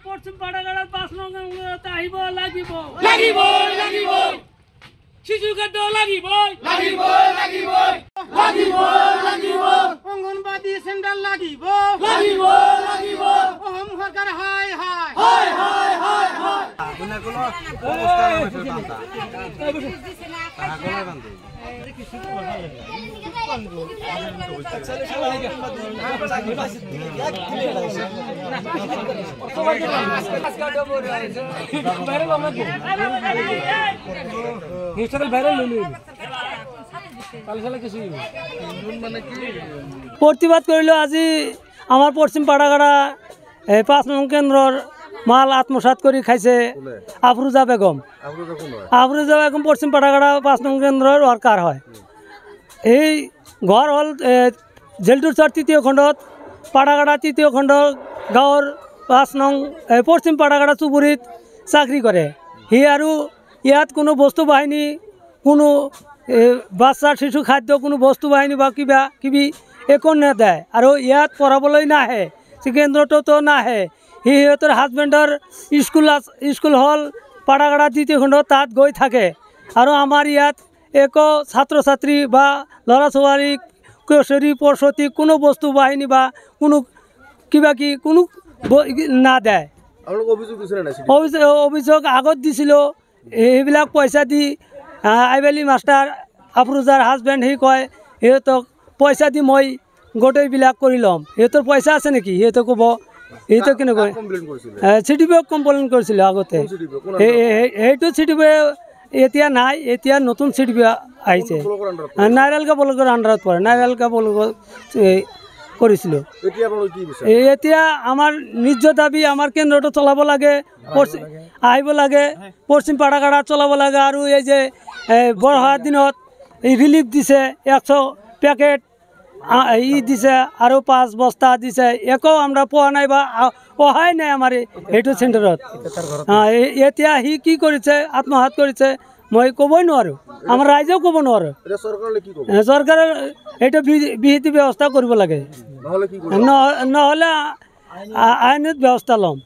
পশ্চিম পাড়াগাড়ার ৫ নং আহিব লাগিব শিশু খাদ্য লাগিব অঙ্গনবাদী সেন্টার লাগিব অহম সরকার হাই প্রতিবাদ করিল আজি আমার পশ্চিম পাড়াগাড়া ৫ নং কেন্দ্রর মাল আত্মসাৎ করে খাইছে আফরুজা বেগম পশ্চিম পাড়াগাড়া ৫ নং কেন্দ্রের ওয়ার্কার হয়। এই ঘর হল জেলটুরচর ৩য় খণ্ডত পাড়াগাড়া ৩য় খণ্ড গাঁৱৰ ৫ নং পশ্চিম পাড়াগাড়া চুবুৰীত চাকৰি কৰে। সি আৰু ইয়াত কোনো বস্তু বাহিনী কোনো বাচ্চা শিশু খাদ্য কোনো বস্তু বাহিনী বা কিবা কিবি একো নেদেয় আৰু ইয়াত পঢ়াবলৈ নাহে কেন্দ্ৰটোতো নাহে। সিহঁতৰ হাজবেণ্ডৰ স্কুল হল পাড়াগাড়া ২য় খণ্ড তাত গৈ থাকে আৰু আমাৰ ইয়াত একো ছাত্ৰ ছাত্ৰী বা ল'ৰা ছোৱালী কিশোৰী পৰসতী কোনো বস্তু বাহিনী বা কোনো কিবা কি কোনো না দেয়। অভিযোগ আগত দিছিলোঁ এইবিলাক পইচা দি আইবেলি মাষ্টাৰ আফৰুজাৰ হাজবেণ্ড সি কয় সিহঁতক পইচা দি মই গোটেইবিলাক কৰি ল'ম। সিহঁতৰ পইচা আছে নেকি সিহঁতে ক'ব সিহঁতে কেনেকৈ CDPOক কমপ্লেইন কৰিছিলোঁ আগতে। সেইটো CDPO এতিয়া নাই, এতিয়া নতুন CDPO আহিছে নাইৰালকা ব্লকৰ আণ্ডাৰত পৰে নাইৰালকা ব্লকত কৰিছিলোঁ। এতিয়া আমাৰ নিজ দাবী আমাৰ কেন্দ্ৰটো চলাব লাগে আহিব লাগে পশ্চিম পাড়াগাড়াত চলাব লাগে আৰু এই যে বৰষাৰ দিনত এই ৰিলিফ দিছে 100 পেকেট দিছে আৰু 5 বস্তা দিছে একো আমৰা পোৱা নাই বা অহাই নাই আমাৰ এইটো চেণ্টাৰত। এতিয়া সি কি কৰিছে আত্মঘাত কৰিছে মই ক'বই নোৱাৰোঁ, আমাৰ ৰাইজেও ক'ব নোৱাৰোঁ। চৰকাৰে এইটো বিহিত ব্যৱস্থা কৰিব লাগে নহ'লে আইনত ব্যৱস্থা ল'ম।